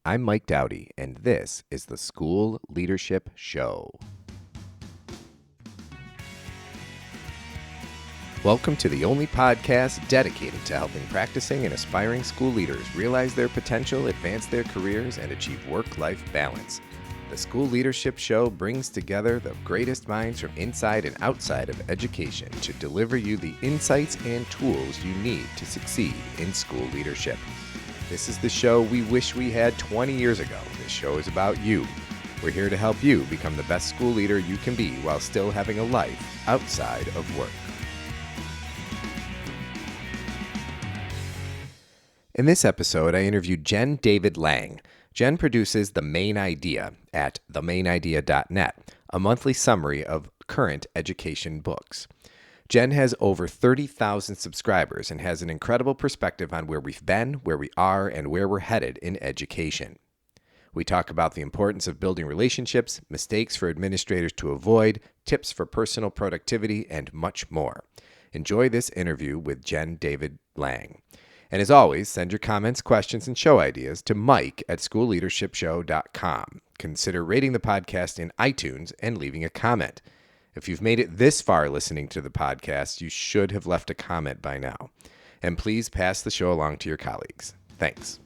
I'm Mike Dowdy, and this is the School Leadership Show. Welcome to the only podcast dedicated to helping practicing and aspiring school leaders realize their potential, advance their careers, and achieve work-life balance. The School Leadership Show brings together the greatest minds from inside and outside of education to deliver you the insights and tools you need to succeed in school leadership. This is the show we wish we had 20 years ago. This show is about you. We're here to help you become the best school leader you can be while still having a life outside of work. In this episode, I interviewed Jen David Lang. Jen produces The Main Idea at themainidea.net, a monthly summary of current education books. Jen has over 30,000 subscribers and has an incredible perspective on where we've been, where we are, and where we're headed in education. We talk about the importance of building relationships, mistakes for administrators to avoid, tips for personal productivity, and much more. Enjoy this interview with Jen David Lang. And as always, send your comments, questions, and show ideas to mike@schoolleadershipshow.com. Consider rating the podcast in iTunes and leaving a comment. If you've made it this far listening to the podcast, you should have left a comment by now. And please pass the show along to your colleagues. Thanks.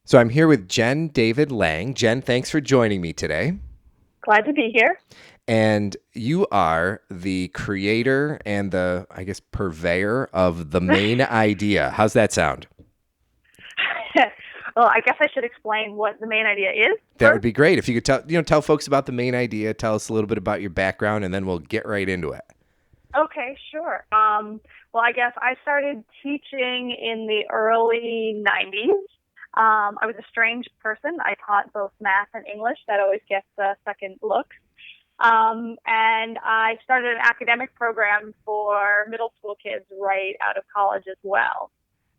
So I'm here with Jen David Lang. Jen, thanks for joining me today. Glad to be here. And you are the creator and the, purveyor of The Main Idea. How's that sound? Well, I guess I should explain what The Main Idea is. That would be great. If you could tell folks about The Main Idea, tell us a little bit about your background, and then we'll get right into it. Okay, sure. Well, I guess I started teaching in the early 90s. I was a strange person. I taught both math and English. That always gets a second look. And I started an academic program for middle school kids right out of college as well.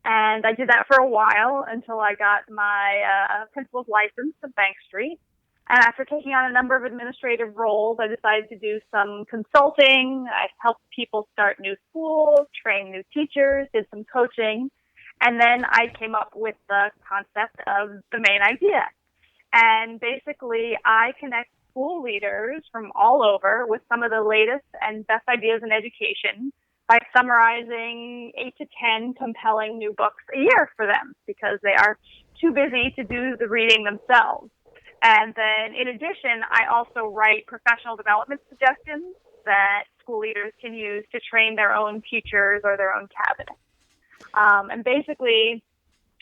And I did that for a while until I got my principal's license at Bank Street. And after taking on a number of administrative roles, I decided to do some consulting. I helped people start new schools, train new teachers, did some coaching. And then I came up with the concept of The Main Idea. And basically, I connect school leaders from all over with some of the latest and best ideas in education by summarizing 8 to 10 compelling new books a year for them because they are too busy to do the reading themselves. And then in addition, I also write professional development suggestions that school leaders can use to train their own teachers or their own cabinet. And basically,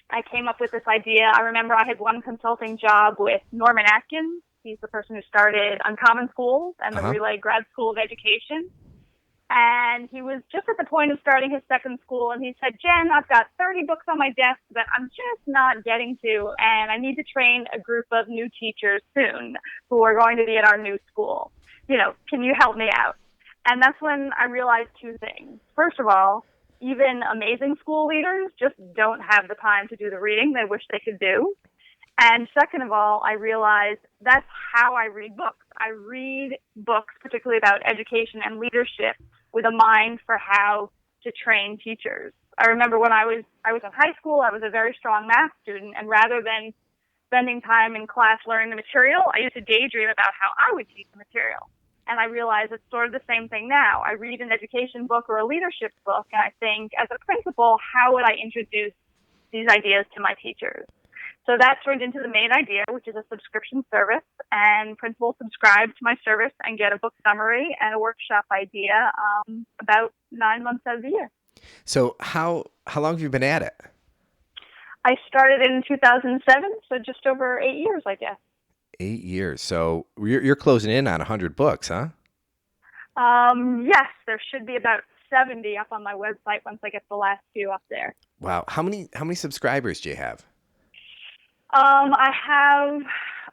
I came up with this idea. I remember I had one consulting job with Norman Atkins. He's the person who started Uncommon Schools and the Relay Grad School of Education. And he was just at the point of starting his second school, and he said, Jen, I've got 30 books on my desk that I'm just not getting to, and I need to train a group of new teachers soon who are going to be at our new school. Can you help me out? And that's when I realized two things. First of all, even amazing school leaders just don't have the time to do the reading they wish they could do. And second of all, I realized that's how I read books. I read books, particularly about education and leadership, with a mind for how to train teachers. I remember when I was in high school, I was a very strong math student, and rather than spending time in class learning the material, I used to daydream about how I would teach the material. And I realize it's sort of the same thing now. I read an education book or a leadership book, and I think, as a principal, how would I introduce these ideas to my teachers? So that turned into The Main Idea, which is a subscription service, and principals subscribe to my service and get a book summary and a workshop idea about 9 months out of the year. So how long have you been at it? I started in 2007, so just over 8 years, I guess. 8 years. So you're closing in on 100 books, huh? Yes, there should be about 70 up on my website once I get the last few up there. Wow. How many subscribers do you have? I have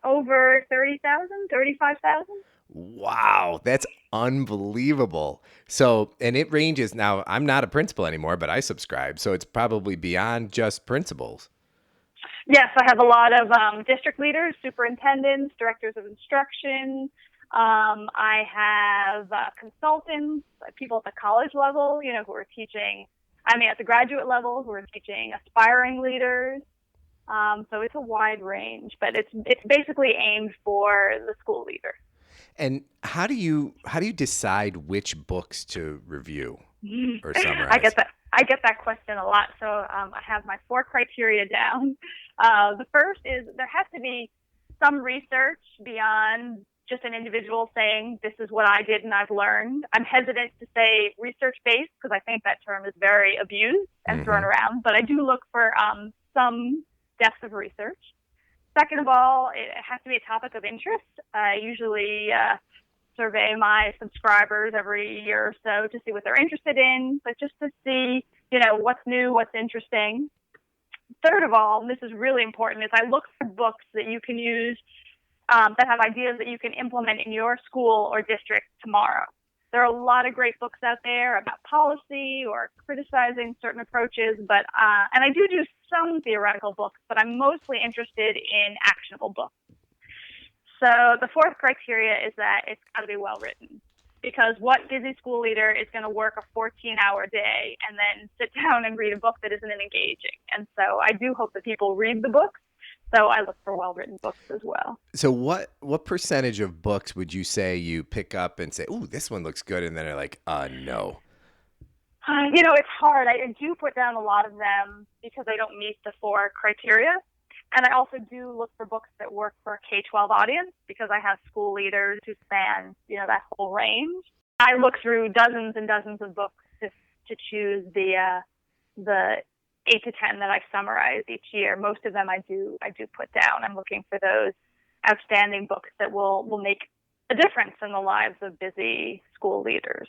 over 30,000, 35,000. Wow, that's unbelievable. So, and it ranges. Now, I'm not a principal anymore, but I subscribe, so it's probably beyond just principals. Yes, I have a lot of district leaders, superintendents, directors of instruction, I have consultants, people at the college level, who are teaching, at the graduate level, who are teaching aspiring leaders. So it's a wide range, but it's basically aimed for the school leader. And how do you decide which books to review or I summarize? get that. I get that question a lot. So I have my 4 criteria down. The first is there has to be some research beyond just an individual saying, this is what I did and I've learned. I'm hesitant to say research-based because I think that term is very abused and thrown around, but I do look for some depth of research. Second of all, it has to be a topic of interest. I usually survey my subscribers every year or so to see what they're interested in, but just to see, what's new, what's interesting. Third of all, and this is really important, is I look for books that you can use that have ideas that you can implement in your school or district tomorrow. There are a lot of great books out there about policy or criticizing certain approaches, but and I do some theoretical books, but I'm mostly interested in actionable books. So the 4th criteria is that it's got to be well written, because what busy school leader is going to work a 14-hour day and then sit down and read a book that isn't engaging? And so I do hope that people read the books. So I look for well-written books as well. So what percentage of books would you say you pick up and say, "Ooh, this one looks good," and then are like, no? It's hard. I do put down a lot of them because I don't meet the 4 criteria. And I also do look for books that work for a K-12 audience because I have school leaders who span, that whole range. I look through dozens and dozens of books to choose the 8 to 10 that I summarize each year. Most of them I do put down. I'm looking for those outstanding books that will make a difference in the lives of busy school leaders.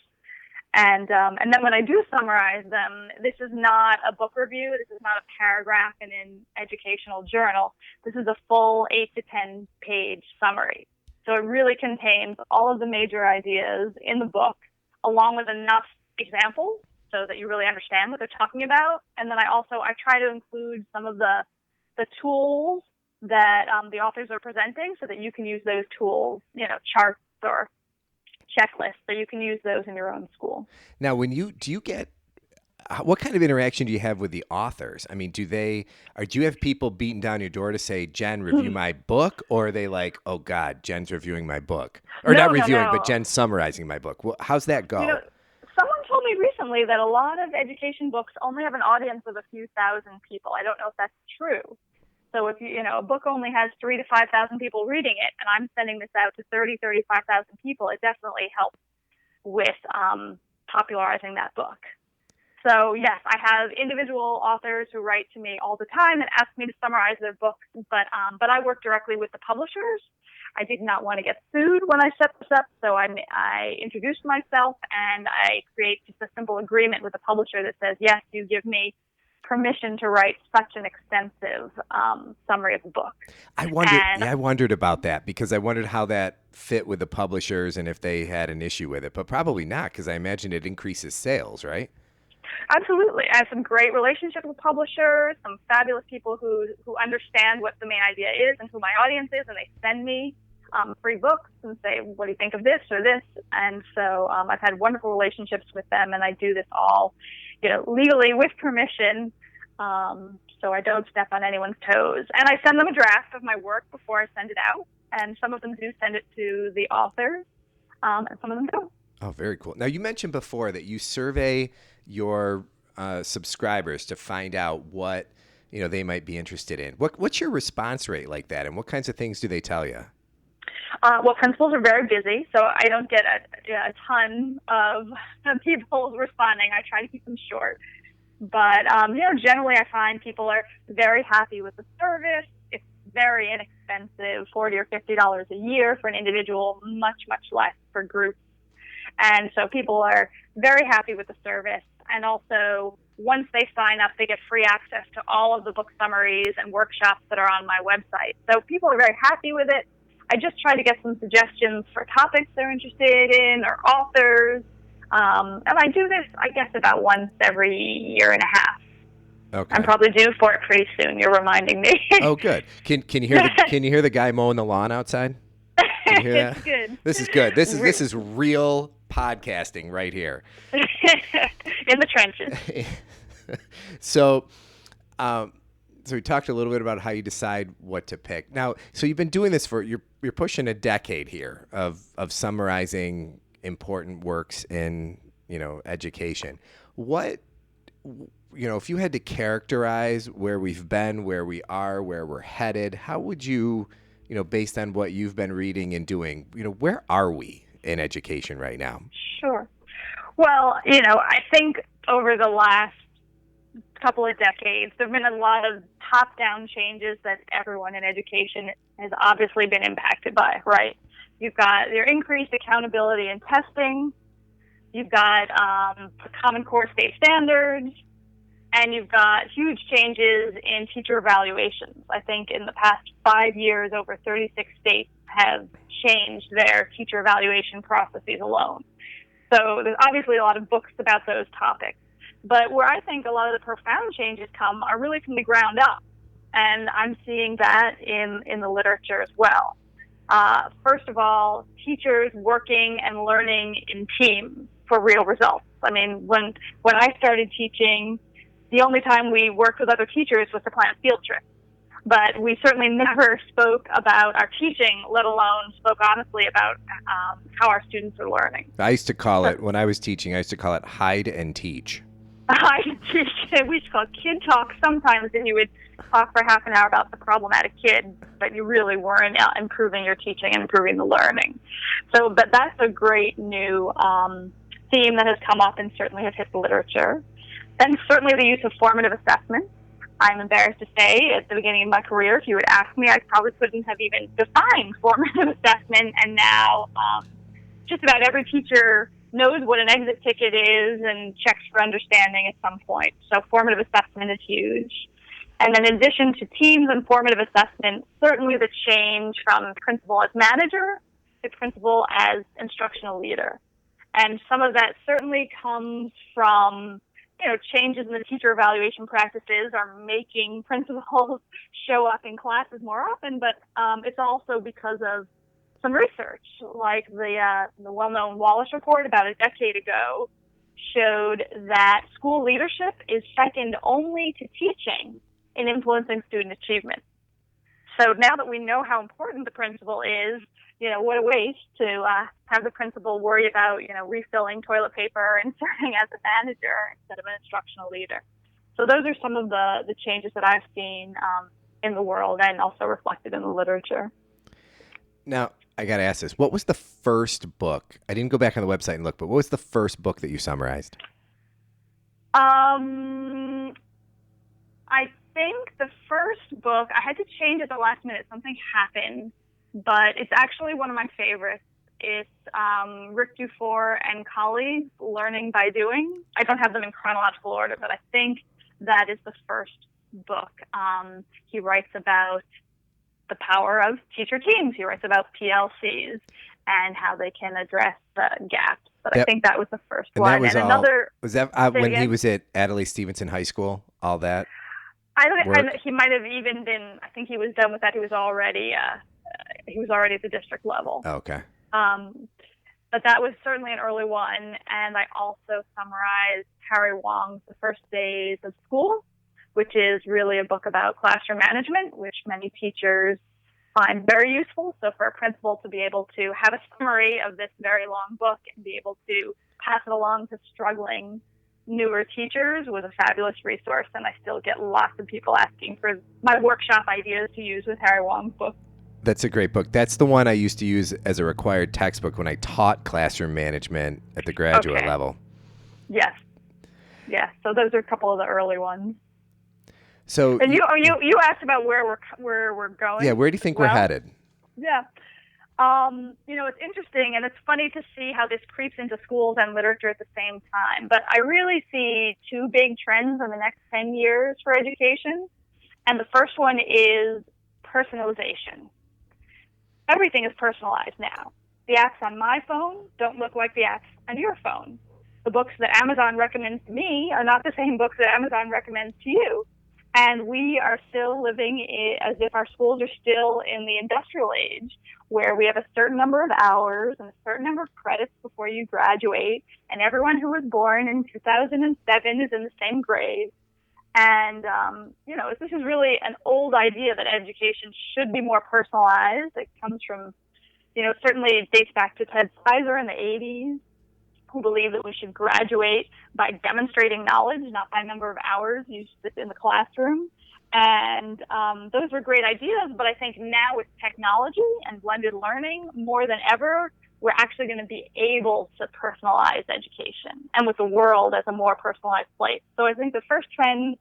And then when I do summarize them, this is not a book review. This is not a paragraph in an educational journal. This is a full 8 to 10 page summary. So it really contains all of the major ideas in the book, along with enough examples so that you really understand what they're talking about. And then I try to include some of the tools that the authors are presenting so that you can use those tools, charts or checklists, so you can use those in your own school. Now, when do you get, what kind of interaction do you have with the authors? I mean, do you have people beating down your door to say, "Jen, review my book," or are they like, "Oh God, Jen's reviewing my book," or not reviewing, but Jen's summarizing my book? Well, how's that go? Someone told me recently that a lot of education books only have an audience of a few thousand people. I don't know if that's true. So if a book only has 3,000 to 5,000 people reading it, and I'm sending this out to 30,000, 35,000 people, it definitely helps with popularizing that book. So yes, I have individual authors who write to me all the time and ask me to summarize their books, but I work directly with the publishers. I did not want to get sued when I set this up, so I introduced myself and I create just a simple agreement with the publisher that says, yes, you give me permission to write such an extensive summary of the book. I wondered about that because I wondered how that fit with the publishers and if they had an issue with it, but probably not because I imagine it increases sales, right? Absolutely. I have some great relationships with publishers, some fabulous people who understand what the main idea is and who my audience is, and they send me free books and say, what do you think of this or this? And so I've had wonderful relationships with them, and I do this all legally with permission, so I don't step on anyone's toes. And I send them a draft of my work before I send it out, and some of them do send it to the authors, and some of them don't. Oh, very cool. Now, you mentioned before that you survey your subscribers to find out what they might be interested in. What's your response rate like that, and what kinds of things do they tell you? Well, principals are very busy, so I don't get a ton of people responding. I try to keep them short. But, generally I find people are very happy with the service. It's very inexpensive, $40 or $50 a year for an individual, much, much less for groups. And so people are very happy with the service. And also, once they sign up, they get free access to all of the book summaries and workshops that are on my website. So people are very happy with it. I just try to get some suggestions for topics they're interested in or authors. And I do this, I guess, about once every year and a half. Okay. I'm probably due for it pretty soon. You're reminding me. Oh, good. Can you hear the guy mowing the lawn outside? Can you hear that? It's good. This is good. This is real podcasting right here. In the trenches. So, so we talked a little bit about how you decide what to pick. Now, so you've been doing this for you're pushing a decade here of summarizing important works in education. What if you had to characterize where we've been, where we are, where we're headed, how would you, based on what you've been reading and doing, where are we in education right now? Sure. Well, I think over the last couple of decades, there have been a lot of top-down changes that everyone in education has obviously been impacted by, right? You've got your increased accountability and testing. You've got Common Core state standards. And you've got huge changes in teacher evaluations. I think in the past 5 years, over 36 states have changed their teacher evaluation processes alone. So there's obviously a lot of books about those topics. But where I think a lot of the profound changes come are really from the ground up. And I'm seeing that in the literature as well. First of all, teachers working and learning in teams for real results. I mean, when I started teaching, the only time we worked with other teachers was to plan field trips. But we certainly never spoke about our teaching, let alone spoke honestly about how our students are learning. I used to call it, when I was teaching, I used to call it hide and teach. Hide and teach. We used to call it kid talk sometimes, and you would talk for half an hour about the problematic kid, but you really weren't improving your teaching and improving the learning. But that's a great new theme that has come up and certainly has hit the literature. And certainly the use of formative assessment. I'm embarrassed to say, at the beginning of my career, if you would ask me, I probably couldn't have even defined formative assessment. And now just about every teacher knows what an exit ticket is and checks for understanding at some point. So formative assessment is huge. And then in addition to teams and formative assessment, certainly the change from principal as manager to principal as instructional leader. And some of that certainly comes from changes in the teacher evaluation practices are making principals show up in classes more often, but it's also because of some research, like the well-known Wallace report about a decade ago showed that school leadership is second only to teaching in influencing student achievement. So now that we know how important the principal is, what a waste to have the principal worry about, refilling toilet paper and serving as a manager instead of an instructional leader. So those are some of the changes that I've seen in the world and also reflected in the literature. Now, I got to ask this. What was the first book? I didn't go back on the website and look, but what was the first book that you summarized? I think the first book, I had to change at the last minute. Something happened. But it's actually one of my favorites. It's Rick Dufour and colleagues, Learning by Doing. I don't have them in chronological order, but I think that is the first book. He writes about the power of teacher teams. He writes about PLCs and how they can address the gaps. But I think that was the first and one. That was and all, another was that when he was at Adelaide Stevenson High School? All that. He might have even been. I think he was done with that. He was already at the district level. Okay. But that was certainly an early one. And I also summarized Harry Wong's The First Days of School, which is really a book about classroom management, which many teachers find very useful. So for a principal to be able to have a summary of this very long book and be able to pass it along to struggling newer teachers was a fabulous resource. And I still get lots of people asking for my workshop ideas to use with Harry Wong's book. That's a great book. That's the one I used to use as a required textbook when I taught classroom management at the graduate level. Yes. So those are a couple of the early ones. So and you asked about where we're going. Yeah, where do you think we're headed? Yeah. It's interesting, and it's funny to see how this creeps into schools and literature at the same time. But I really see two big trends in the next 10 years for education. And the first one is personalization. Everything is personalized now. The apps on my phone don't look like the apps on your phone. The books that Amazon recommends to me are not the same books that Amazon recommends to you. And we are still living as if our schools are still in the industrial age, where we have a certain number of hours and a certain number of credits before you graduate. And everyone who was born in 2007 is in the same grade. And, this is really an old idea that education should be more personalized. It comes from, certainly it dates back to Ted Sizer in the 80s, who believed that we should graduate by demonstrating knowledge, not by number of hours you sit in the classroom. And those were great ideas, but I think now with technology and blended learning, more than ever, we're actually going to be able to personalize education and with the world as a more personalized place. So I think the first trend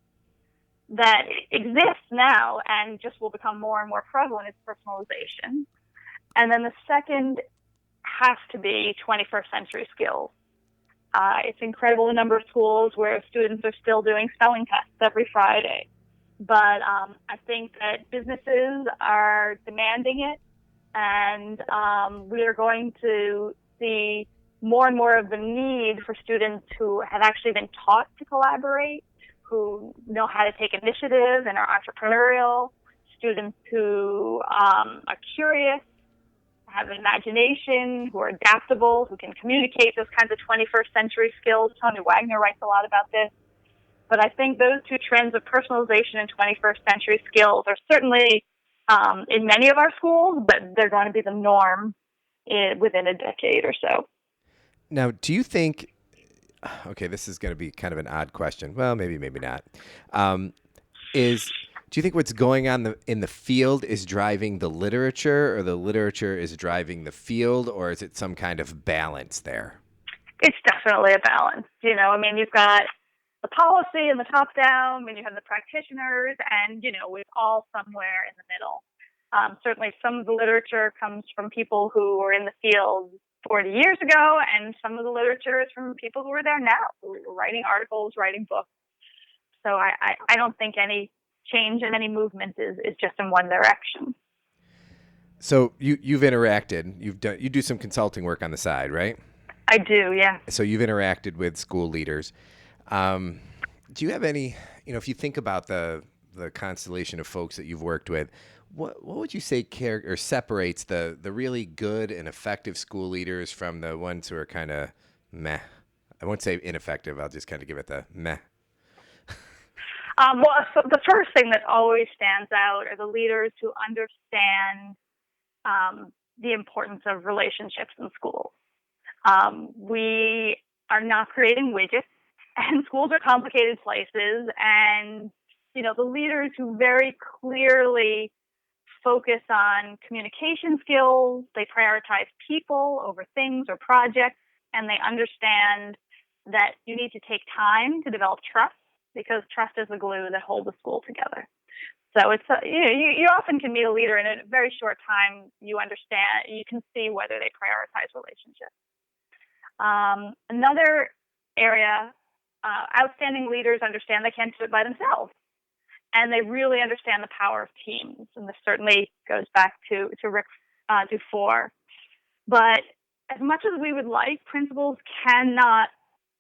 that exists now and just will become more and more prevalent is personalization. And then the second has to be 21st century skills. It's incredible the number of schools where students are still doing spelling tests every Friday. But I think that businesses are demanding it, and we are going to see more and more of the need for students who have actually been taught to collaborate, who know how to take initiative and are entrepreneurial, students who are curious, have an imagination, who are adaptable, who can communicate those kinds of 21st century skills. Tony Wagner writes a lot about this. But I think those two trends of personalization and 21st century skills are certainly in many of our schools, but they're going to be the norm within a decade or so. Now, do you think, okay, this is going to be kind of an odd question. Well, maybe not. Do you think what's going on in the field is driving the literature, or the literature is driving the field, or is it some kind of balance there? It's definitely a balance. You've got the policy and the top down, and you have the practitioners, and, it's all somewhere in the middle. Certainly some of the literature comes from people who were in the field 40 years ago, and some of the literature is from people who are there now, who are writing articles, writing books. So I don't think any change and any movement is just in one direction. So you've interacted, you do some consulting work on the side, right? I do, yeah. So you've interacted with school leaders. Do you have any, if you think about the constellation of folks that you've worked with, what would you say separates the really good and effective school leaders from the ones who are kind of meh? I won't say ineffective. I'll just kind of give it the meh. So the first thing that always stands out are the leaders who understand the importance of relationships in schools. We are not creating widgets, and schools are complicated places. And, the leaders who very clearly focus on communication skills, they prioritize people over things or projects, and they understand that you need to take time to develop trust, because trust is the glue that holds a school together. So it's you often can meet a leader in a very short time. You can see whether they prioritize relationships. Another area, outstanding leaders understand they can't do it by themselves, and they really understand the power of teams. And this certainly goes back to Rick Dufour. But as much as we would like, principals cannot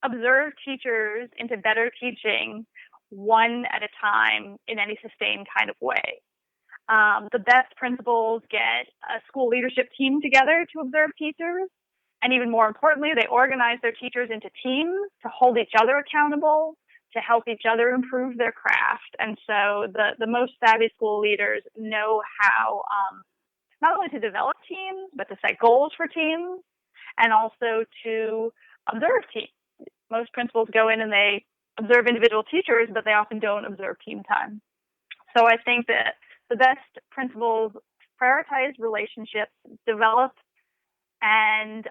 observe teachers into better teaching one at a time in any sustained kind of way. The best principals get a school leadership team together to observe teachers. And even more importantly, they organize their teachers into teams to hold each other accountable, to help each other improve their craft. And so the most savvy school leaders know how not only to develop teams, but to set goals for teams, and also to observe teams. Most principals go in and they observe individual teachers, but they often don't observe team time. So I think that the best principals prioritize relationships, develop and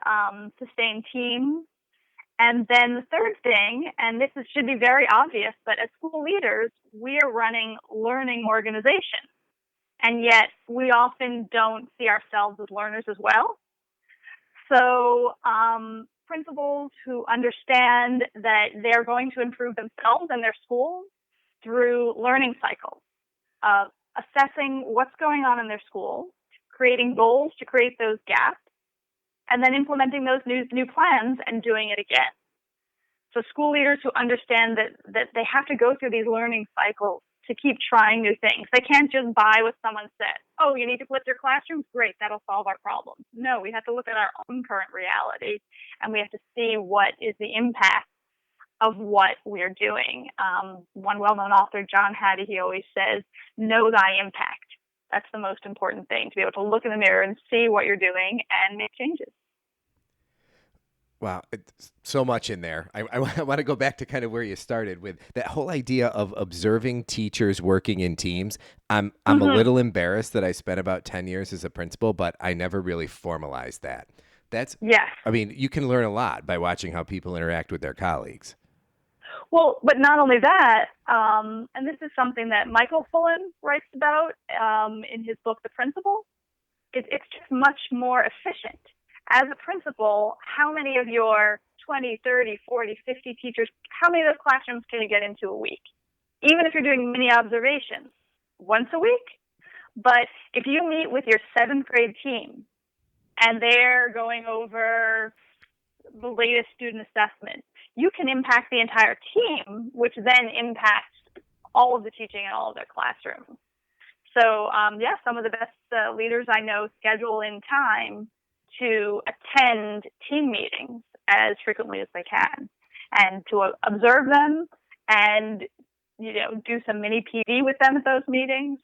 sustain teams. And then the third thing, and this should be very obvious, but as school leaders, we are running learning organizations. And yet we often don't see ourselves as learners as well. So principals who understand that they're going to improve themselves and their schools through learning cycles, assessing what's going on in their school, creating goals to create those gaps, and then implementing those new plans and doing it again. So school leaders who understand that they have to go through these learning cycles to keep trying new things. They can't just buy what someone said. Oh, you need to flip your classrooms? Great, that'll solve our problems. No, we have to look at our own current reality, and we have to see what is the impact of what we're doing. One well-known author, John Hattie, he always says, know thy impact. That's the most important thing, to be able to look in the mirror and see what you're doing and make changes. Wow, it's so much in there. I want to go back to kind of where you started with that whole idea of observing teachers working in teams. I'm a little embarrassed that I spent about 10 years as a principal, but I never really formalized that. Yes. I mean, you can learn a lot by watching how people interact with their colleagues. Well, but not only that, and this is something that Michael Fullen writes about in his book, The Principal, it's just much more efficient. As a principal, how many of your 20, 30, 40, 50 teachers, how many of those classrooms can you get into a week? Even if you're doing mini observations, once a week. But if you meet with your 7th grade team and they're going over the latest student assessment, you can impact the entire team, which then impacts all of the teaching in all of their classrooms. So, some of the best leaders I know schedule in time to attend team meetings as frequently as they can, and to observe them and, do some mini PD with them at those meetings.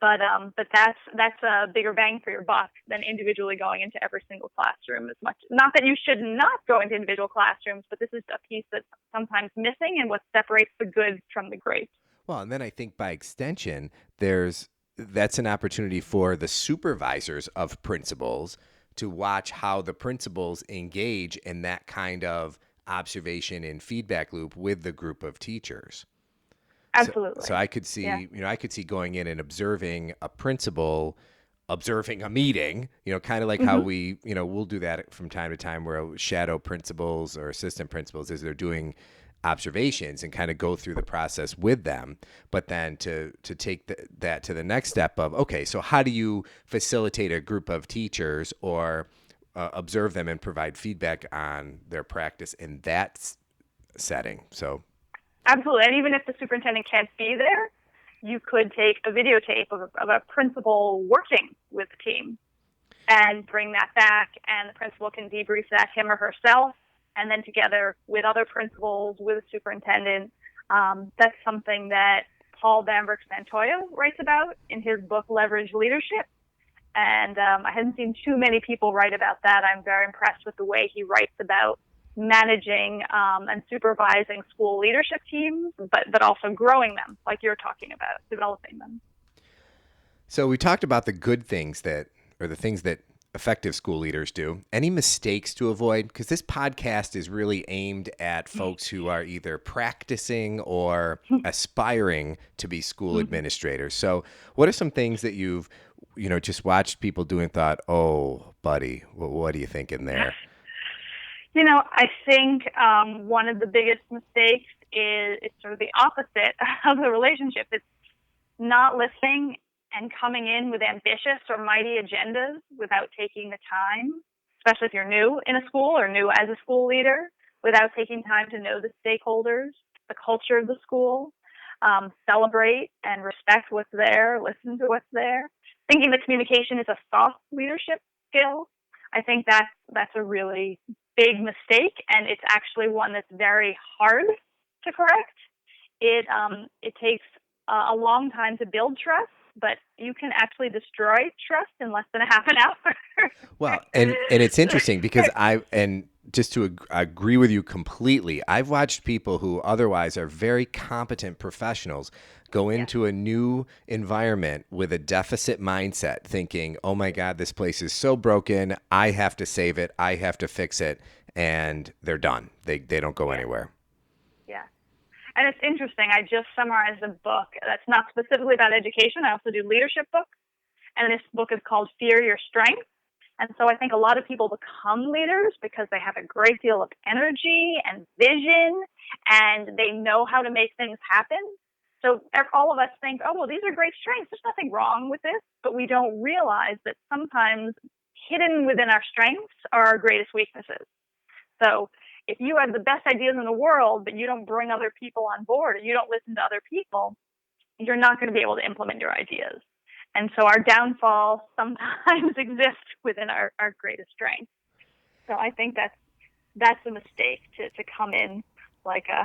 But that's a bigger bang for your buck than individually going into every single classroom as much. Not that you should not go into individual classrooms, but this is a piece that's sometimes missing and what separates the good from the great. Well, and then I think by extension, that's an opportunity for the supervisors of principals to watch how the principals engage in that kind of observation and feedback loop with the group of teachers. Absolutely. So I could see, Yeah. I could see going in and observing a principal, observing a meeting, kind of like how we'll do that from time to time where shadow principals or assistant principals as they're doing observations and kind of go through the process with them. But then to take that to the next step of, okay, so how do you facilitate a group of teachers or observe them and provide feedback on their practice in that setting? So Absolutely. And even if the superintendent can't be there, you could take a videotape of a principal working with the team and bring that back, and the principal can debrief that, him or herself, and then together with other principals, with the superintendent. That's something that Paul Bamberg Santoyo writes about in his book, Leverage Leadership. And I haven't seen too many people write about that. I'm very impressed with the way he writes about managing and supervising school leadership teams, but also growing them, like you're talking about, developing them. So we talked about the good things the things that effective school leaders do. Any mistakes to avoid? Because this podcast is really aimed at folks who are either practicing or aspiring to be school administrators. So what are some things that you've, just watched people do and thought, oh, buddy, what are you thinking there? I think one of the biggest mistakes is it's sort of the opposite of the relationship. It's not listening and coming in with ambitious or mighty agendas without taking the time, especially if you're new in a school or new as a school leader, without taking time to know the stakeholders, the culture of the school, celebrate and respect what's there, listen to what's there. Thinking that communication is a soft leadership skill, I think that's a really big mistake, and it's actually one that's very hard to correct. It takes a long time to build trust, but you can actually destroy trust in less than a half an hour. Well, and it's interesting because just to agree with you completely, I've watched people who otherwise are very competent professionals go into a new environment with a deficit mindset, thinking, oh my God, this place is so broken. I have to save it. I have to fix it. And they're done. They don't go anywhere. Yeah. And it's interesting. I just summarized a book that's not specifically about education. I also do leadership books. And this book is called Fear Your Strength. And so I think a lot of people become leaders because they have a great deal of energy and vision, and they know how to make things happen. So all of us think, oh, well, these are great strengths. There's nothing wrong with this. But we don't realize that sometimes hidden within our strengths are our greatest weaknesses. So if you have the best ideas in the world, but you don't bring other people on board, or you don't listen to other people, you're not going to be able to implement your ideas. And so our downfall sometimes exists within our greatest strength. So I think that's a mistake to come in like a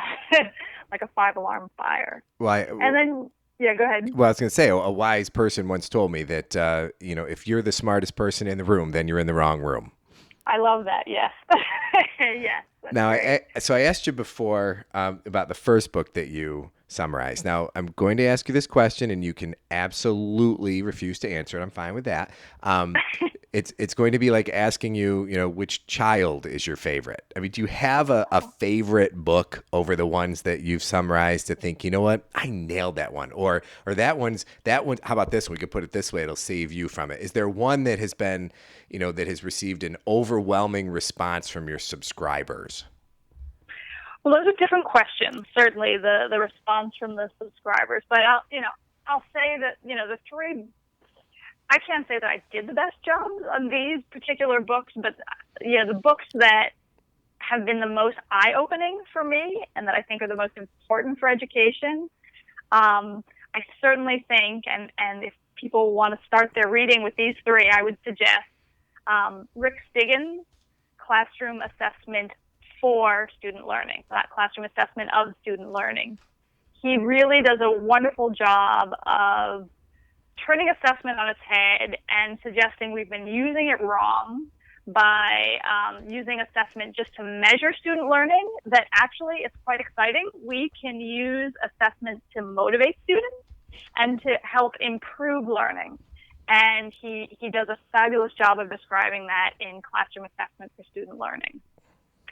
like a 5 alarm fire. And then yeah, go ahead. Well, I was going to say, a wise person once told me that, if you're the smartest person in the room, then you're in the wrong room. I love that. Yes. Yes. Now, I asked you before about the first book that you summarized. Now, I'm going to ask you this question, and you can absolutely refuse to answer it. I'm fine with that. It's going to be like asking you, which child is your favorite? I mean, do you have a favorite book over the ones that you've summarized to think, you know what, I nailed that one, or that one. How about this one? We could put it this way; it'll save you from it. Is there one that has been, that has received an overwhelming response from your subscribers? Well, those are different questions. Certainly, the response from the subscribers, but I'll say that the three. I can't say that I did the best job on these particular books, but the books that have been the most eye-opening for me and that I think are the most important for education, I certainly think, and if people want to start their reading with these three, I would suggest Rick Stiggins' Classroom Assessment for Student Learning, not Classroom Assessment of Student Learning. He really does a wonderful job of turning assessment on its head and suggesting we've been using it wrong by using assessment just to measure student learning, that actually it's quite exciting. We can use assessment to motivate students and to help improve learning. And he does a fabulous job of describing that in Classroom Assessment for Student Learning.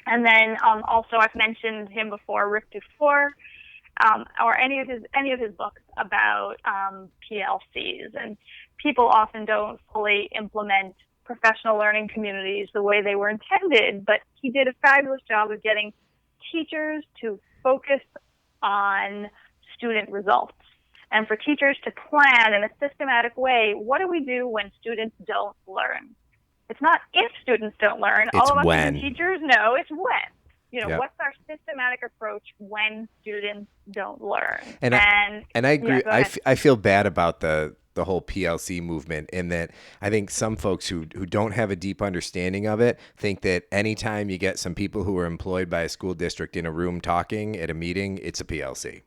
And then also I've mentioned him before, Rick Dufour, or any of his books about PLCs. And people often don't fully implement professional learning communities the way they were intended, but he did a fabulous job of getting teachers to focus on student results. And for teachers to plan in a systematic way, what do we do when students don't learn? It's not if students don't learn. It's all of us when. as teachers know it's when. Yep. What's our systematic approach when students don't learn? And I agree. Yeah, I feel bad about the whole PLC movement, in that I think some folks who don't have a deep understanding of it think that anytime you get some people who are employed by a school district in a room talking at a meeting, it's a PLC.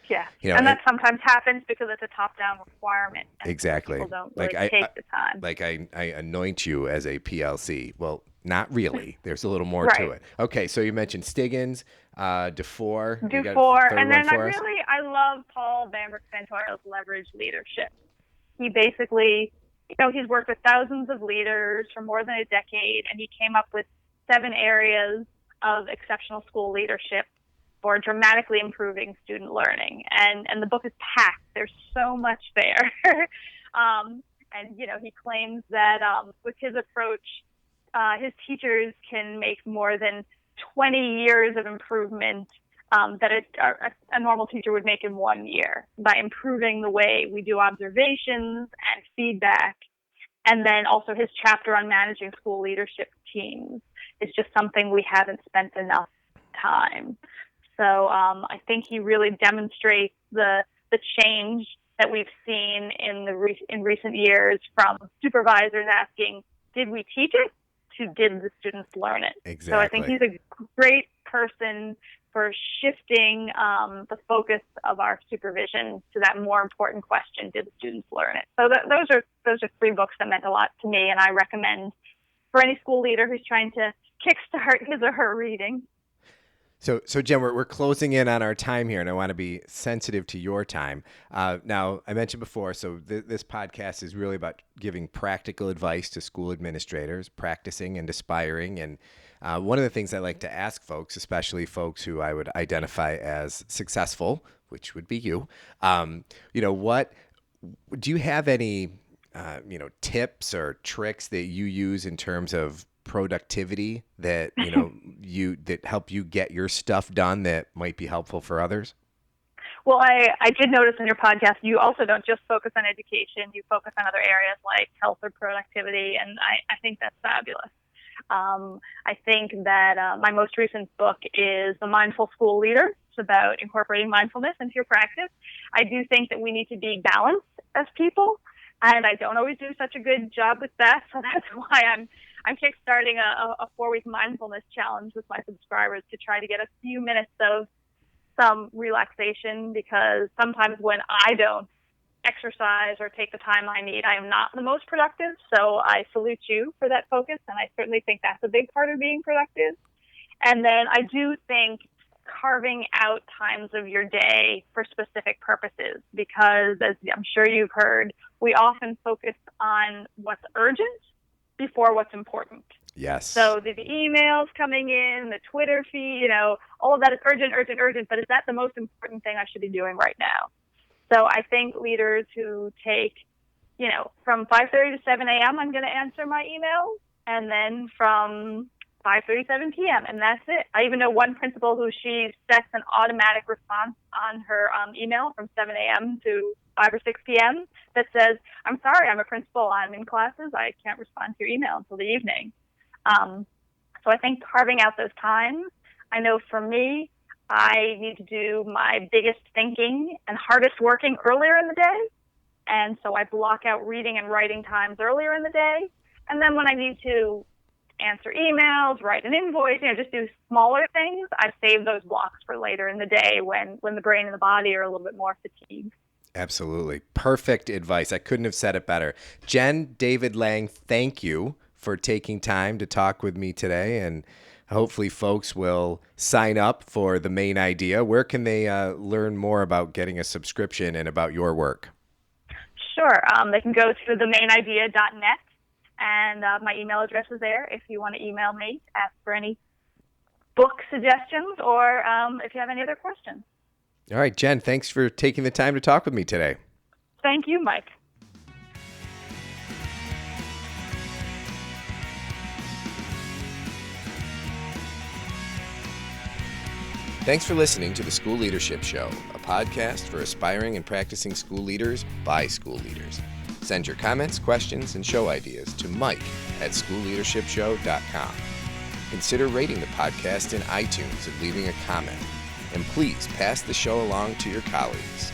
Yeah, and that sometimes happens because it's a top-down requirement. Exactly. People don't really take the time. Like I anoint you as a PLC. Well, not really. There's a little more right. to it. Okay, so you mentioned Stiggins, Dufour. And then I love Paul Bambrick-Santora's Leverage Leadership. He basically, he's worked with thousands of leaders for more than a decade, and he came up with 7 areas of exceptional school leadership for dramatically improving student learning. And the book is packed. There's so much there. And, he claims that with his approach, his teachers can make more than 20 years of improvement that a normal teacher would make in 1 year by improving the way we do observations and feedback. And then also his chapter on managing school leadership teams is just something we haven't spent enough time. So I think he really demonstrates the change that we've seen in recent years, from supervisors asking, did we teach it, to did the students learn it? Exactly. So I think he's a great person for shifting the focus of our supervision to that more important question: did the students learn it? So those are 3 books that meant a lot to me, and I recommend for any school leader who's trying to kickstart his or her reading. So Jen, we're closing in on our time here, and I want to be sensitive to your time. Now, I mentioned before, so this podcast is really about giving practical advice to school administrators, practicing and aspiring. And one of the things I like to ask folks, especially folks who I would identify as successful, which would be you, what do you have any, tips or tricks that you use in terms of productivity that that help you get your stuff done that might be helpful for others? Well, I did notice in your podcast you also don't just focus on education, you focus on other areas like health or productivity, and I think that's fabulous. I think that my most recent book is The Mindful School Leader, about incorporating mindfulness into your practice. I do think that we need to be balanced as people, and I don't always do such a good job with that. So that's why I'm kickstarting a 4-week mindfulness challenge with my subscribers to try to get a few minutes of some relaxation, because sometimes when I don't exercise or take the time I need, I am not the most productive. So I salute you for that focus, and I certainly think that's a big part of being productive. And then I do think carving out times of your day for specific purposes, because as I'm sure you've heard, we often focus on what's urgent before what's important. Yes. So the emails coming in, the Twitter feed, all of that is urgent, but is that the most important thing I should be doing right now? So I think leaders who take, from 5:30 to 7 a.m., I'm going to answer my emails, and then from 5:30 7 p.m., and that's it. I even know one principal who she sets an automatic response on her email from 7 a.m. to 5 or 6 p.m. that says, "I'm sorry, I'm a principal. I'm in classes. I can't respond to your email until the evening." So I think carving out those times, I know for me, I need to do my biggest thinking and hardest working earlier in the day. And so I block out reading and writing times earlier in the day. And then when I need to answer emails, write an invoice, just do smaller things, I save those blocks for later in the day when the brain and the body are a little bit more fatigued. Absolutely. Perfect advice. I couldn't have said it better. Jen David Lang, thank you for taking time to talk with me today, and hopefully folks will sign up for The Main Idea. Where can they learn more about getting a subscription and about your work? Sure. They can go to themainidea.net, and my email address is there if you want to email me, ask for any book suggestions, or if you have any other questions. All right, Jen, thanks for taking the time to talk with me today. Thank you, Mike. Thanks for listening to the School Leadership Show, a podcast for aspiring and practicing school leaders by school leaders. Send your comments, questions, and show ideas to mike@schoolleadershipshow.com. Consider rating the podcast in iTunes and leaving a comment. And please pass the show along to your colleagues.